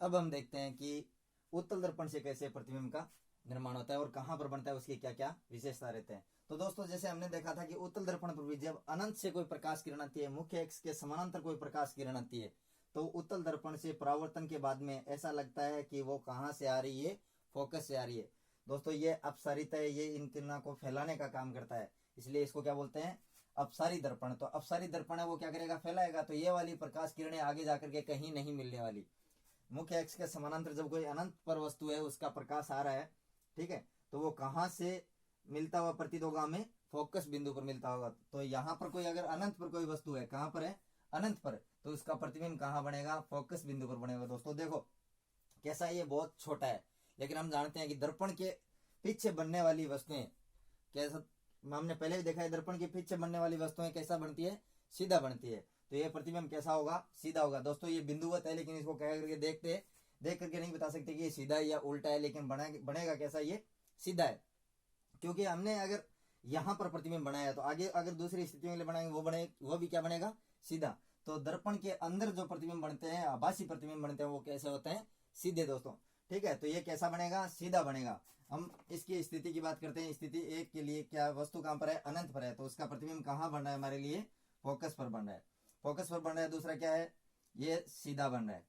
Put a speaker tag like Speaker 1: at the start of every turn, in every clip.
Speaker 1: अब हम देखते हैं कि उत्तल दर्पण से कैसे प्रतिबिंब का निर्माण होता है और कहां पर बनता है, उसकी क्या क्या विशेषता रहते हैं। तो दोस्तों जैसे हमने देखा था कि उत्तल दर्पण पर भी जब अनंत से कोई प्रकाश किरण आती है, मुख्य अक्ष के समानांतर कोई प्रकाश किरण आती है, तो उत्तल दर्पण से परावर्तन के बाद में ऐसा लगता है कि वो कहां से आ रही है, फोकस से आ रही है। दोस्तों ये अपसारित है, ये इन किरणों को फैलाने का काम करता है, इसलिए इसको क्या बोलते हैं, अपसारी दर्पण। तो अपसारी दर्पण है वो क्या करेगा, फैलाएगा। तो ये वाली प्रकाश किरणें आगे जाकर के कहीं नहीं मिलने वाली। मुख्य अक्ष के समानांतर जब कोई अनंत पर वस्तु है उसका प्रकाश आ रहा है, ठीक है, तो वो कहां से मिलता हुआ प्रतीत होगा, हमें फोकस बिंदु पर मिलता होगा। तो यहां पर कोई अगर अनंत पर कोई वस्तु है, कहां पर है, अनंत पर, तो उसका प्रतिबिंब कहां बनेगा, फोकस बिंदु पर बनेगा। दोस्तों देखो कैसा, ये बहुत छोटा है, लेकिन हम जानते हैं कि दर्पण के पीछे बनने वाली वस्तुएं कैसा, हमने पहले भी देखा है, दर्पण के पीछे बनने वाली वस्तुएं कैसा बनती है, सीधा बनती है। तो ये प्रतिबिंब कैसा होगा, सीधा होगा। दोस्तों ये बिंदुवत है, लेकिन इसको कह करके देख करके नहीं बता सकते कि ये सीधा है या उल्टा है, लेकिन बनेगा कैसा, ये सीधा है। क्योंकि हमने अगर यहां पर प्रतिबिंब बनाया तो आगे अगर दूसरी स्थिति में बनाएंगे वो भी क्या बनेगा, सीधा। तो दर्पण के अंदर जो प्रतिबिंब बनते हैं, आभासी प्रतिबिंब बनते हैं, वो कैसे होते हैं, सीधे दोस्तों। ठीक है, तो ये कैसा बनेगा, सीधा बनेगा। हम इसकी स्थिति की बात करते हैं। स्थिति एक के लिए क्या वस्तु कहां पर है, अनंत पर है, तो उसका प्रतिबिंब कहां बन रहा है हमारे लिए, फोकस पर बन रहा है, फोकस पर बन रहा है। दूसरा क्या है, ये सीधा बन रहा है।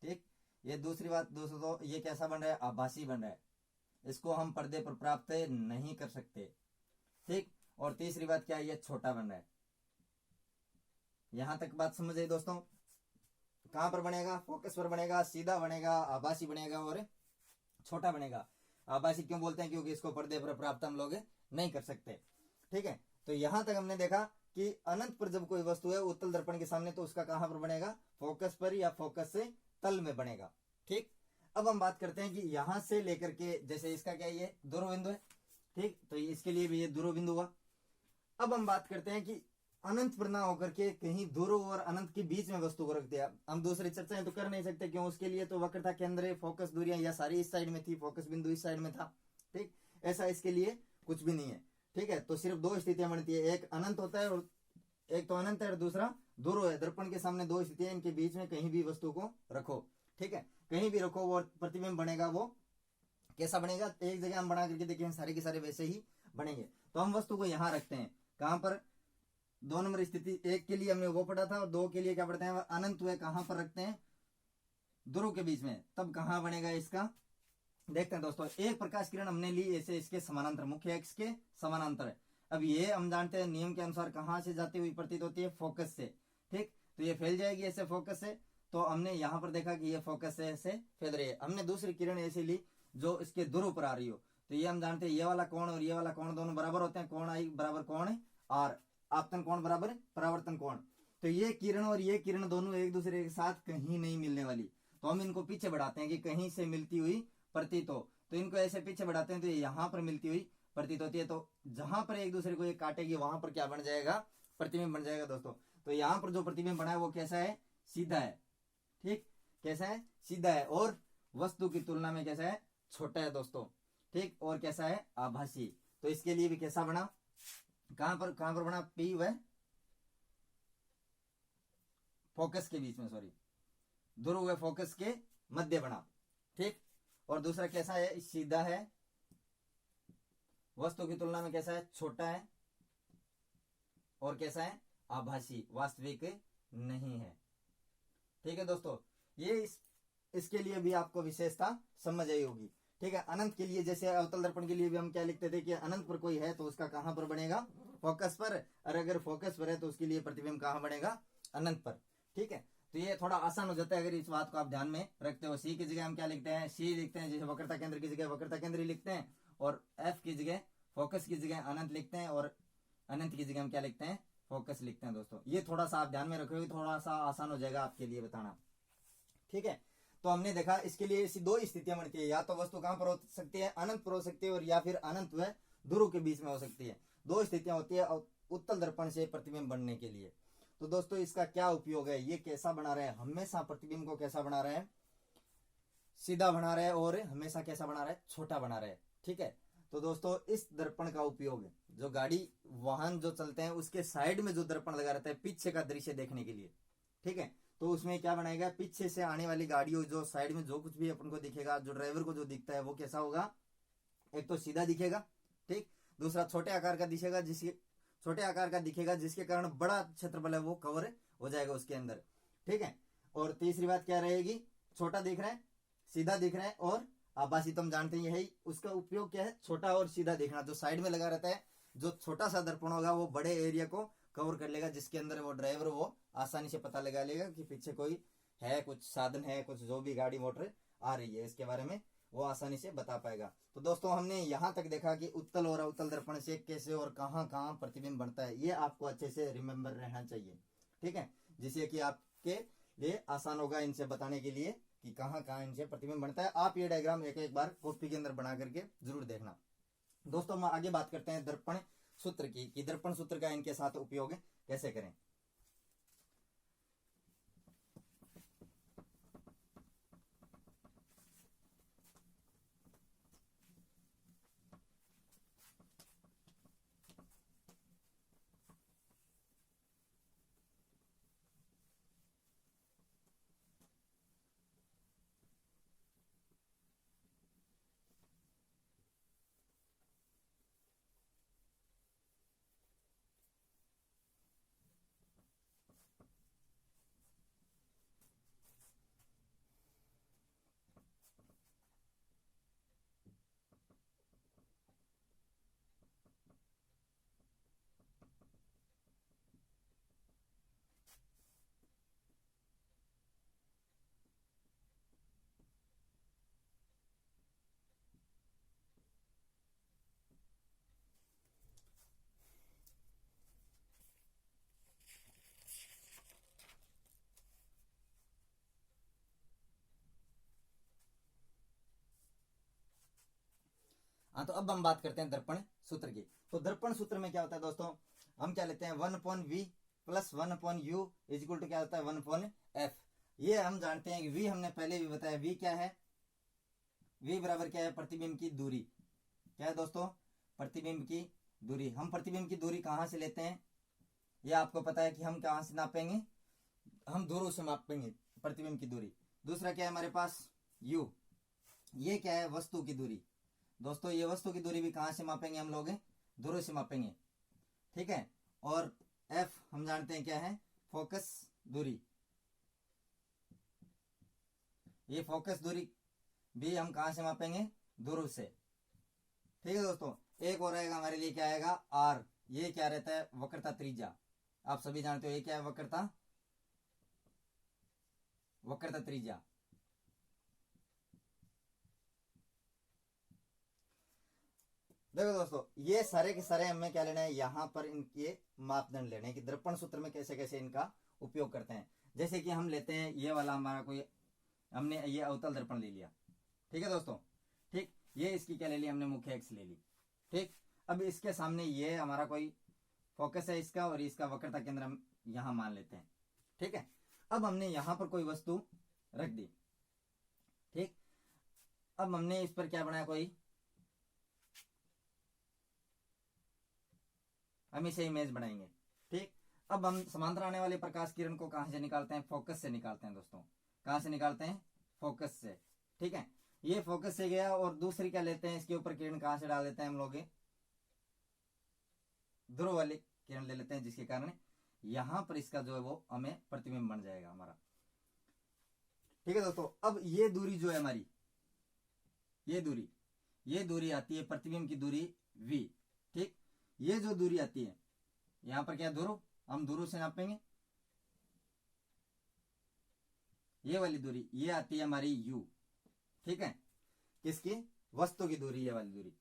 Speaker 1: ठीक, ये दूसरी बात। दोस्तों ये कैसा बन रहा है, आभासी बन रहा है, इसको हम पर्दे पर प्राप्त नहीं कर सकते। ठीक, और तीसरी बात क्या है, ये छोटा बन रहा है। यहां तक बात समझ आई दोस्तों। कहां पर बनेगा, फोकस पर बनेगा, सीधा बनेगा, आभासी बनेगा और छोटा बनेगा। आभासी क्यों बोलते हैं, क्योंकि इसको पर्दे पर प्राप्त हम लोग नहीं कर सकते। ठीक है, तो यहां तक हमने देखा कि अनंत पर जब कोई वस्तु है उत्तल दर्पण के सामने, तो उसका कहां पर बनेगा, फोकस पर या फोकस से तल में बनेगा। ठीक, अब हम बात करते हैं कि यहां से लेकर के, जैसे इसका क्या, ये ध्रुव बिंदु है, ठीक, तो इसके लिए भी ये ध्रुव बिंदु हुआ। अब हम बात करते हैं कि अनंत पर ना होकर के कहीं ध्रुव और अनंत के बीच में वस्तु को रख दिया। हम दूसरी चर्चाएं तो कर नहीं सकते, क्यों, उसके लिए तो वक्रता केंद्र, फोकस दूरियां या सारी इस साइड में थी, फोकस बिंदु इस साइड में था। ठीक, ऐसा इसके लिए कुछ भी नहीं है। ठीक है, तो सिर्फ दो स्थितियां बनती है, एक अनंत होता है और एक तो अनंत है और दूसरा ध्रुव है। दर्पण के सामने दो स्थितियां, इनके बीच में कहीं भी वस्तु को रखो। ठीक है, कहीं भी रखो, वो प्रतिबिंब बनेगा, वो कैसा बनेगा, एक जगह हम बना करके देखिए, सारे के सारे वैसे ही बनेंगे। तो हम वस्तु को यहां रखते हैं, कहां पर, 2 नंबर स्थिति। एक के लिए हमने वो पढ़ा था और 2 के लिए क्या पढ़ते हैं, अनंत हुए कहां पर रखते हैं, ध्रुव के बीच में, तब कहां बनेगा इसका, देखते हैं दोस्तों। एक प्रकाश किरण हमने ली ऐसे इसके समानांतर, मुख्य अक्ष के समानांतर है। अब ये हम जानते हैं नियम के अनुसार कहां से जाती हुई प्रतीत होती है, फोकस से। ठीक, तो ये फैल जाएगी ऐसे फोकस से। तो हमने यहां पर देखा कि ये फोकस से ऐसे फैल रही है। हमने दूसरी किरण ऐसी ली जो इसके ध्रुव पर आ रही हो, तो ये हम जानते हैं ये वाला कोण और ये वाला कोण दोनों बराबर होते हैं, कोण आई बराबर कोण आर, आपतन कोण बराबर परावर्तन कोण। तो ये किरण और ये किरण दोनों एक दूसरे के साथ कहीं नहीं मिलने वाली, तो हम इनको पीछे बढ़ाते हैं कि कहीं से मिलती हुई प्रतीत हो। तो इनको ऐसे पीछे बढ़ाते हैं तो ये यहां पर मिलती हुई प्रतीत होती है। तो जहां पर एक दूसरे को ये काटेगी वहां पर क्या बन जाएगा, प्रतिबिंब बन जाएगा दोस्तों। तो यहां पर जो प्रतिबिंब बना है वो कैसा है, सीधा है। ठीक, कैसा है, सीधा है, और वस्तु की तुलना में कैसा है, छोटा है दोस्तों। ठीक, और कैसा है, आभासी। तो इसके लिए भी कैसा बना, कहां पर बना, पी व फोकस के बीच में, सॉरी, ध्रुव व फोकस के मध्य बना। ठीक, और दूसरा कैसा है, सीधा है, वस्तु की तुलना में कैसा है, छोटा है, और कैसा है, आभासी, वास्तविक नहीं है। ठीक है दोस्तों, ये इसके लिए भी आपको विशेषता समझ आई होगी। ठीक है, अनंत के लिए, जैसे अवतल दर्पण के लिए भी हम क्या लिखते थे कि अनंत पर कोई है तो उसका कहां पर बनेगा, फोकस पर, और अगर फोकस पर है तो उसके लिए प्रतिबिंब कहां बनेगा, अनंत पर। ठीक है, तो ये थोड़ा आसान हो जाता है अगर इस बात को आप ध्यान में रखते हो। सी की जगह हम क्या लिखते हैं, सी लिखते हैं, जैसे वक्रता केंद्र की जगह वक्रता केंद्र लिखते हैं, और एफ की जगह, फोकस की जगह अनंत लिखते हैं, और अनंत की जगह हम क्या लिखते हैं, फोकस लिखते हैं दोस्तों। ये थोड़ा सा आप ध्यान में रखोगे, थोड़ा सा आसान हो जाएगा आपके लिए बताना। ठीक है, तो हमने देखा इसके लिए ऐसी दो स्थितियां बनती है, या तो वस्तु कहां पर हो सकती है, अनंत पर हो सकती है, और या फिर अनंत व ध्रुव के बीच में हो सकती है। दो स्थितियां होती है उत्तल दर्पण से प्रतिबिंब बनने के लिए। तो दोस्तों इसका क्या उपयोग है, ये कैसा बना रहे हैं, हमेशा प्रतिबिंब को कैसा बना रहे हैं, सीधा बना रहे हैं, और हमेशा कैसा बना रहे हैं, छोटा बना रहे हैं। ठीक है, तो दोस्तों इस दर्पण का उपयोग जो गाड़ी वाहन जो चलते हैं उसके साइड में जो दर्पण लगा रहता है पीछे का दृश्य देखने के लिए। ठीक है, तो उसमें क्या बनाएगा, पीछे से आने वाली गाड़ियों जो साइड में जो कुछ भी अपन को दिखेगा, जो ड्राइवर को जो दिखता है वो कैसा होगा, एक तो सीधा दिखेगा, ठीक, दूसरा छोटे आकार का दिखेगा, जिसके कारण बड़ा क्षेत्रफल है वो कवर हो जाएगा उसके अंदर, ठीक है। और तीसरी बात क्या रहेगी, छोटा दिख रहा है, सीधा दिख रहा है और आभासी, तो हम जानते हैं यही उसका उपयोग क्या है, छोटा और सीधा दिखना। जो साइड में लगा रहता है, जो छोटा सा दर्पण होगा वो बड़े एरिया को कवर कर लेगा, जिसके अंदर वो ड्राइवर वो आसानी से पता लगा लेगा कि पीछे कोई है, कुछ साधन है, कुछ जो भी गाड़ी मोटर आ रही है, इसके बारे में वो आसानी से बता पाएगा। तो दोस्तों हमने यहाँ तक देखा कि उत्तल और अवतल दर्पण से कैसे और कहाँ कहाँ प्रतिबिंब बनता है, ये आपको अच्छे से रिमेम्बर रहना चाहिए, ठीक है, जिससे कि आपके लिए आसान होगा इनसे बताने के लिए कि कहाँ कहाँ इनसे प्रतिबिंब बनता है। आप ये डायग्राम एक एक बार कॉपी के अंदर बना करके जरूर देखना। दोस्तों हम आगे बात करते हैं दर्पण सूत्र की, कि दर्पण सूत्र का इनके साथ उपयोग कैसे करें। हाँ, तो अब हम बात करते हैं दर्पण सूत्र की। तो दर्पण सूत्र में क्या होता है दोस्तों, हम क्या लेते हैं 1/v plus 1/u is equal to क्या होता है 1/f। ये हम जानते हैं कि v हमने पहले भी बताया, v क्या है, v बराबर क्या है, प्रतिबिंब की दूरी। क्या है दोस्तों, प्रतिबिंब की दूरी। हम प्रतिबिंब की दूरी कहाँ से लेते हैं, ये आपको पता है कि हम कहाँ से नापेंगे, हम दूरों से मापेंगे प्रतिबिंब की दूरी। दूसरा क्या है हमारे पास u, ये क्या है वस्तु की दूरी। दोस्तों ये वस्तु की दूरी भी कहां से मापेंगे हम लोग, दूरों से मापेंगे, ठीक है। और f हम जानते हैं क्या है, फोकस दूरी। ये फोकस दूरी भी हम कहां से मापेंगे, दूरों से, ठीक है दोस्तों। एक और आएगा हमारे लिए, क्या आएगा r, ये क्या रहता है वक्रता त्रिज्या। आप सभी जानते हो ये क्या है, वक्रता त्रिज्या। देखो दोस्तों ये सारे के सारे हमें क्या लेना है, यहाँ पर इनके मापदंड लेने हैं कि दर्पण सूत्र में कैसे कैसे इनका उपयोग करते हैं। जैसे कि हम लेते हैं ये वाला हमारा कोई, हमने ये अवतल दर्पण ले लिया, ठीक है दोस्तों, ठीक, ये इसकी क्या ले ली हमने, मुख्य अक्ष ले ली, ठीक। अब इसके सामने ये हमारा कोई फोकस है इसका, और इसका वक्रता केंद्र हम यहाँ मान लेते हैं, ठीक है। अब हमने यहाँ पर कोई वस्तु रख दी, ठीक। अब हमने इस पर क्या बनाया, कोई हम इसे इमेज बनाएंगे, ठीक। अब हम समांतर आने वाले प्रकाश किरण को कहां से निकालते हैं, फोकस से निकालते हैं दोस्तों। कहां से निकालते हैं, फोकस से, ठीक है। ये फोकस से गया, और दूसरी क्या लेते हैं, इसके ऊपर किरण कहां से डाल देते हैं हम लोग, ध्रुव वाली किरण ले लेते हैं, जिसके कारण यहां पर इसका जो है वो हमें प्रतिबिंब बन जाएगा हमारा, ठीक है दोस्तों। अब ये दूरी जो है हमारी, ये दूरी आती है प्रतिबिंब की दूरी v, ठीक। ये जो दूरी आती है यहां पर क्या दूरों, हम दूरों से नापेंगे, ये वाली दूरी ये आती है हमारी u, ठीक है। किसकी, वस्तु की दूरी, ये वाली दूरी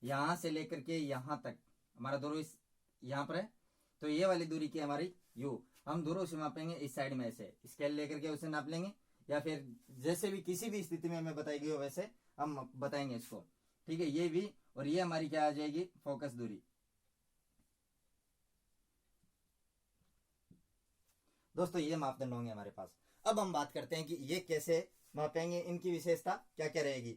Speaker 1: यहां से लेकर के यहां तक हमारा दूरों इस यहां पर है, तो ये वाली दूरी की हमारी u, हम दूरों से मापेंगे इस साइड में, ऐसे स्केल लेकर के उसे नाप लेंगे, या फिर जैसे भी किसी भी स्थिति में हमें बताई गई हो वैसे हम बताएंगे इसको, ठीक है। ये भी, और ये हमारी क्या आ जाएगी, फोकस दूरी। दोस्तों ये मापदंड होंगे हमारे पास। अब हम बात करते हैं कि ये कैसे मापेंगे, इनकी विशेषता क्या क्या रहेगी।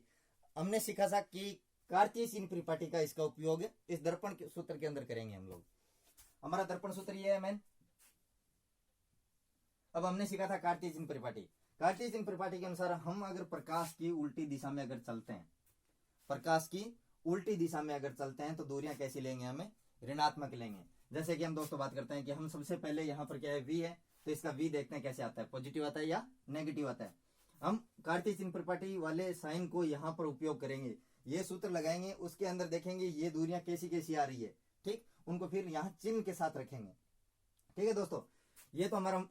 Speaker 1: हमने सीखा था कि कार्तीय परिपाटी का इसका उपयोग इस दर्पण के सूत्र के अंदर करेंगे हम लोग। हमारा दर्पण सूत्र ये है मैन, अब हमने सीखा था कार्टेशियन परिपाटी। कार्टेशियन परिपाटी के अनुसार हम अगर प्रकाश की उल्टी दिशा में अगर चलते हैं, प्रकाश की उल्टी दिशा में अगर चलते हैं तो दूरियां कैसी लेंगे, हमें ऋणात्मक लेंगे। जैसे कि हम दोस्तों बात करते हैं कि हम सबसे पहले यहाँ पर क्या है, v है, तो इसका v देखते हैं कैसे आता है, पॉजिटिव आता है या नेगेटिव आता है। हम कार्टेशियन परिपाटी वाले साइन को यहाँ पर उपयोग करेंगे, ये सूत्र लगाएंगे, उसके अंदर देखेंगे ये दूरियां कैसी कैसी आ रही है, ठीक, उनको फिर यहाँ चिन्ह के साथ रखेंगे। ठीक है दोस्तों, ये तो हमारा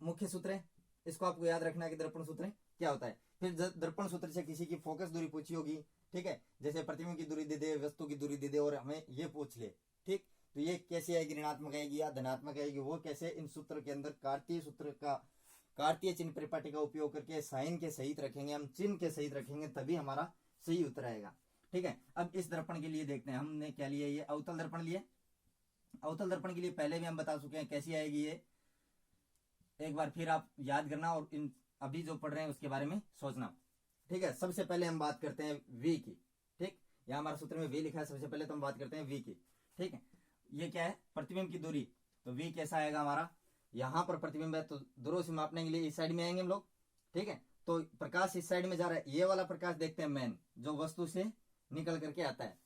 Speaker 1: मुख्य सूत्र है, इसको आपको याद रखना है कि दर्पण सूत्र क्या होता है। फिर दर्पण सूत्र से किसी की फोकस दूरी पूछी होगी, ठीक है, जैसे प्रतिबिंब की दूरी दे दे, वस्तु की दूरी दे दे और हमें ये पूछ ले, ठीक, तो ये कैसे आएगी, ऋणात्मक आएगी या धनात्मक आएगी, वो कैसे इन सूत्र के अंदर कार्तीय सूत्र का, कार्तीय चिन्ह परिपाटी का उपयोग करके साइन के सहित रखेंगे, हम चिन्ह के सहित रखेंगे, तभी हमारा सही उत्तर आएगा। ठीक है, अब इस दर्पण के लिए देखते हैं हमने क्या लिया, ये अवतल दर्पण लिए। अवतल दर्पण के लिए पहले भी हम बता चुके हैं कैसी आएगी ये, एक बार फिर आप याद करना और इन अभी जो पढ़ रहे हैं उसके बारे में सोचना। ठीक है, सबसे पहले हम बात करते हैं v की, ठीक, यहाँ हमारा सूत्र में v लिखा है, सबसे पहले तो हम बात करते हैं v की। ठीक है, ये क्या है, प्रतिबिंब की दूरी, तो v कैसा आएगा हमारा, यहाँ पर प्रतिबिंब है तो दूरों से मापने के लिए इस साइड में आएंगे हम लोग। ठीक है, तो प्रकाश इस साइड में जा रहा है, ये वाला प्रकाश देखते हैं मेन, जो वस्तु से निकल करके आता है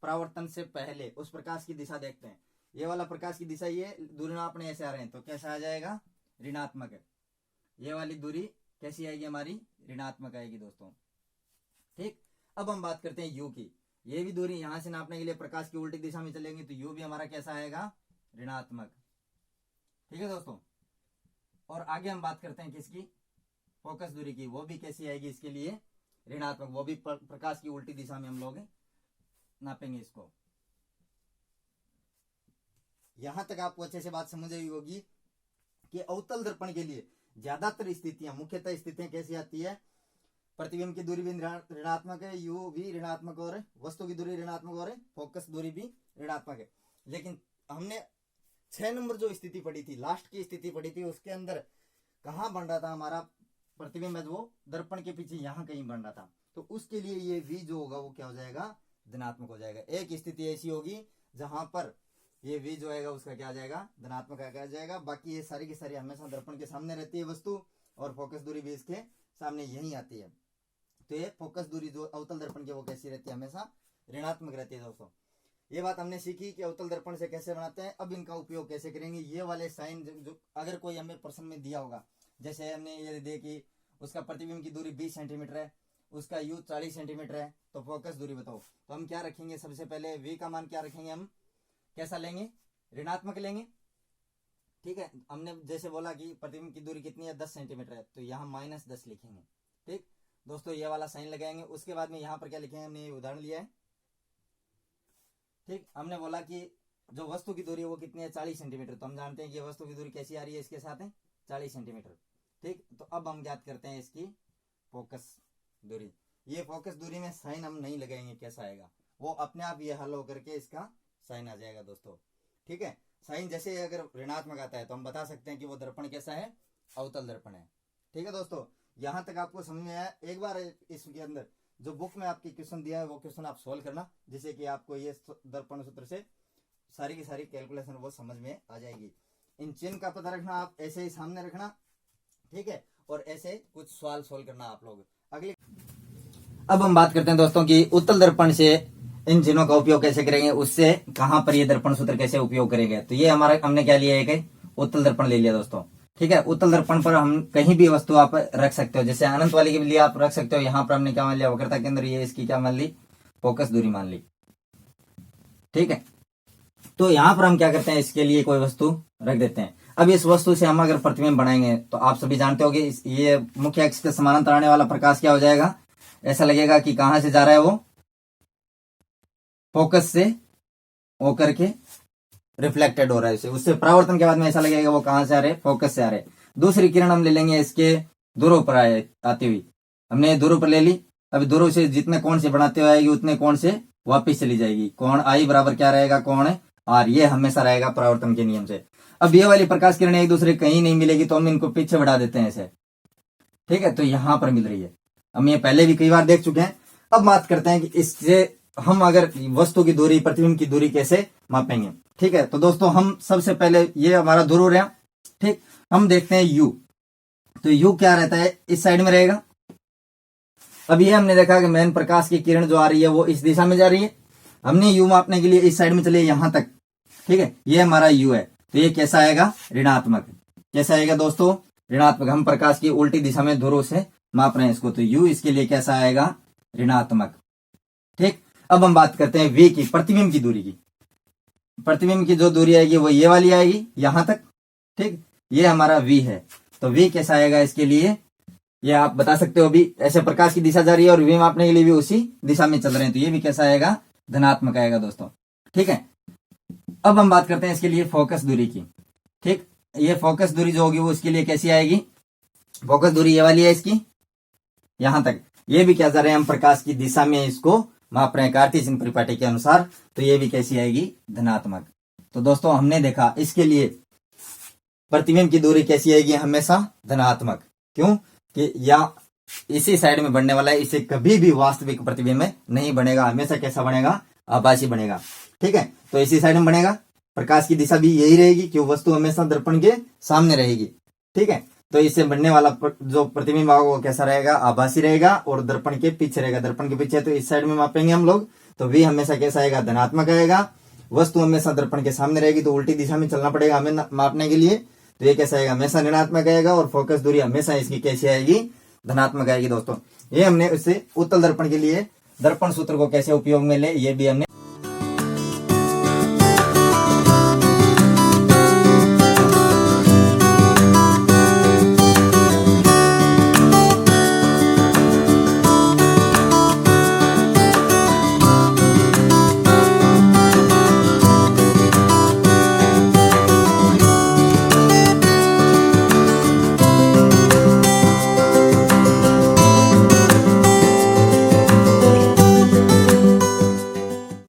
Speaker 1: परावर्तन से पहले, उस प्रकाश की दिशा देखते हैं, ये वाला प्रकाश की दिशा, ये दूरी नापने ऐसे आ रहे हैं, तो कैसा आ जाएगा, ऋणात्मक है। ये वाली दूरी कैसी आएगी हमारी, ऋणात्मक आएगी दोस्तों। ठीक, अब हम बात करते हैं u की, ये भी दूरी यहां से नापने के लिए प्रकाश की उल्टी दिशा में चलेंगे, तो u भी हमारा कैसा आएगा, ऋणात्मक। ठीक है दोस्तों, और आगे हम बात करते हैं किसकी, फोकस दूरी की, वो भी कैसी आएगी इसके लिए, ऋणात्मक, वो भी प्रकाश की उल्टी दिशा में हम लोग नापेंगे इसको। यहां तक आपको अच्छे से बात समझ आई होगी कि अवतल दर्पण के लिए ज्यादातर स्थितियां, मुख्यतः स्थितियां कैसी आती है, प्रतिबिंब की दूरी भी ऋणात्मक है, u भी ऋणात्मक और वस्तु की दूरी ऋणात्मक और फोकस दूरी भी ऋणात्मक है। लेकिन हमने 6 नंबर जो स्थिति पढ़ी थी, लास्ट की स्थिति पढ़ी थी, उसके अंदर कहां बन रहा था हमारा प्रतिबिंब है, वो दर्पण के पीछे यहां कहीं बन रहा था, तो उसके लिए ये v जो होगा वो क्या हो जाएगा, धनात्मक हो जाएगा। एक स्थिति ऐसी होगी जहां पर ये v जो आएगा उसका क्या आ जाएगा, धनात्मक आ जाएगा। बाकी ये सारी की सारी हमेशा दर्पण के सामने रहती है वस्तु, और फोकस दूरी भी इसके सामने यही आती है, तो ये फोकस दूरी जो अवतल दर्पण की वो कैसी रहती है, हमेशा ऋणात्मक रहती है दोस्तों। ये बात हमने सीखी कि अवतल दर्पण से कैसे बनाते हैं। अब इनका उपयोग कैसे करेंगे, ये वाले साइन जो अगर कोई हमें प्रश्न में दिया होगा, जैसे हमने ये दे कि उसका प्रतिबिंब की दूरी 20 सेंटीमीटर है, उसका u 40 सेंटीमीटर है, तो फोकस दूरी बताओ, तो हम क्या रखेंगे, सबसे पहले v का मान क्या रखेंगे, हम कैसा लेंगे, ऋणात्मक लेंगे। ठीक है, हमने जैसे बोला कि प्रतिबिंब की दूरी कितनी है, 10 सेंटीमीटर है, तो यहाँ -10 लिखेंगे। ठीक दोस्तों, ये वाला साइन लगाएंगे। उसके बाद में यहाँ पर क्या लिखेंगे, हमने ये उदाहरण लिया है। ठीक, हमने बोला कि जो वस्तु की दूरी है वो कितनी है, 40 सेंटीमीटर, तो हम जानते हैं कि वस्तु की दूरी कैसी आ रही है, इसके साथ है 40 सेंटीमीटर। ठीक, तो अब हम ज्ञात करते हैं इसकी फोकस दूरी। ये फोकस दूरी में साइन हम नहीं लगाएंगे, कैसा आएगा, वो अपने आप ये हल होकर के इसका साइन आ जाएगा दोस्तों। ठीक है, साइन जैसे अगर ऋणात्मक आता है तो हम बता सकते हैं कि वो दर्पण कैसा है, अवतल दर्पण है। ठीक है दोस्तों, यहां तक आपको समझ में आया। एक बार इसके अंदर जो बुक में आपकी क्वेश्चन दिया है वो क्वेश्चन आप सोल्व करना, जिससे कि आपको ये दर्पण सूत्र से सारी की सारी कैलकुलेशन वो समझ में आ जाएगी। इन चिन्ह का पता रखना, आप ऐसे ही सामने रखना, ठीक है, और ऐसे कुछ सवाल सोल्व करना आप लोग। अगले अब हम बात करते हैं दोस्तों कि उत्तल दर्पण से इन चिन्हों का उपयोग कैसे करेंगे, उससे कहां पर ये दर्पण सूत्र कैसे उपयोग करेंगे। तो ये हमारा हमने क्या लिया, एक उत्तल दर्पण ले लिया दोस्तों। ठीक है, उत्तल दर्पण पर हम कहीं भी वस्तु आप रख सकते हो, जैसे अनंत वाली के लिए आप रख सकते हो। यहाँ पर हमने क्या मान लिया, वक्रता के अंदर ये इसकी क्या मान ली, फोकस दूरी मान ली। ठीक है, तो यहाँ पर हम क्या करते हैं, इसके लिए कोई वस्तु रख देते हैं। अब इस वस्तु से हम अगर प्रतिबिंब बनाएंगे तो आप सभी जानते हो कि ये मुख्य अक्ष के समानांतर आने वाला प्रकाश क्या हो जाएगा, ऐसा लगेगा कि कहां से जा रहा है, वो फोकस से होकर के रिफ्लेक्टेड हो रहा है, उससे परावर्तन के बाद में ऐसा लगेगा वो कहां से आ रहे, फोकस से आ रहे। दूसरी किरण हम ले लेंगे इसके दूरों पर आती हुई, हमने दूरों पर ले ली। अभी दूरों से जितने कोण से बढ़ाते हुए आएगी उतने कोण से वापिस चली जाएगी। कोण आई बराबर क्या रहेगा, कोण आर, ये हमेशा रहेगा परावर्तन के नियम से। अब ये वाली प्रकाश किरण एक दूसरे कहीं नहीं मिलेगी तो हम इनको पीछे बढ़ा देते हैं ऐसे। ठीक है, तो यहां पर मिल रही है, हम ये पहले भी कई बार देख चुके हैं। अब बात करते हैं कि इससे हम अगर वस्तु की दूरी, प्रतिबिंब की दूरी कैसे मापेंगे। ठीक है, तो दोस्तों हम सबसे पहले ये हमारा ध्रुव है। ठीक, हम देखते हैं u, तो यू क्या रहता है, इस साइड में रहेगा। अब ये हमने देखा कि मेन प्रकाश की किरण जो आ रही है वो इस दिशा में जा रही है। हमने यू मापने के लिए इस साइड में चले यहां तक, ठीक है, ये हमारा यू है। तो ये कैसा आएगा, ऋणात्मक। कैसा आएगा दोस्तों, ऋणात्मक। हम प्रकाश की उल्टी दिशा में धुरों से माप रहे हैं इसको, तो यू इसके लिए कैसा आएगा, ऋणात्मक। ठीक, अब हम बात करते हैं वी की, प्रतिबिंब की दूरी की। प्रतिबिंब की जो दूरी आएगी वो ये वाली आएगी यहां तक, ठीक, ये हमारा वी है। तो वी कैसा आएगा इसके लिए, ये आप बता सकते हो। अभी ऐसे प्रकाश की दिशा जा रही है और वी मापने के लिए भी उसी दिशा में चल रहे हैं, तो ये भी कैसा आएगा, धनात्मक आएगा दोस्तों। ठीक है, अब हम बात करते हैं इसके लिए फोकस दूरी की। ठीक, ये फोकस दूरी जो होगी वो इसके लिए कैसी आएगी, फोकस दूरी ये वाली है इसकी, यहां तक। ये भी क्या जा रहे हैं, हम प्रकाश की दिशा में इसको माप रहे हैं कार्टेशियन परिपाटी के अनुसार, तो ये भी कैसी आएगी, धनात्मक। तो दोस्तों हमने देखा इसके लिए प्रतिबिंब की दूरी कैसी आएगी, हमेशा धनात्मक। क्यों कि या इसी साइड में बनने वाला है, इसे कभी भी वास्तविक प्रतिबिंब में नहीं बनेगा, हमेशा कैसा बनेगा, आभासी बनेगा। ठीक है, तो इसी साइड में बनेगा, प्रकाश की दिशा भी यही रहेगी, क्यों वस्तु हमेशा दर्पण के सामने रहेगी। ठीक है, तो इससे बनने वाला जो प्रतिबिंब होगा वो कैसा रहेगा, आभासी रहेगा और दर्पण के पीछे रहेगा। दर्पण के पीछे तो इस साइड में मापेंगे हम लोग, तो वी हमेशा कैसा आएगा, धनात्मक आएगा। वस्तु हमेशा दर्पण के सामने रहेगी, तो उल्टी दिशा में चलना पड़ेगा हमें मापने के लिए, तो ये कैसा आएगा, हमेशा ऋणात्मक आएगा। और फोकस दूरी हमेशा इसकी कैसी आएगी, धनात्मक आएगी दोस्तों। ये हमने उससे उत्तल दर्पण के लिए दर्पण सूत्र को कैसे उपयोग में ले, ये भी हमने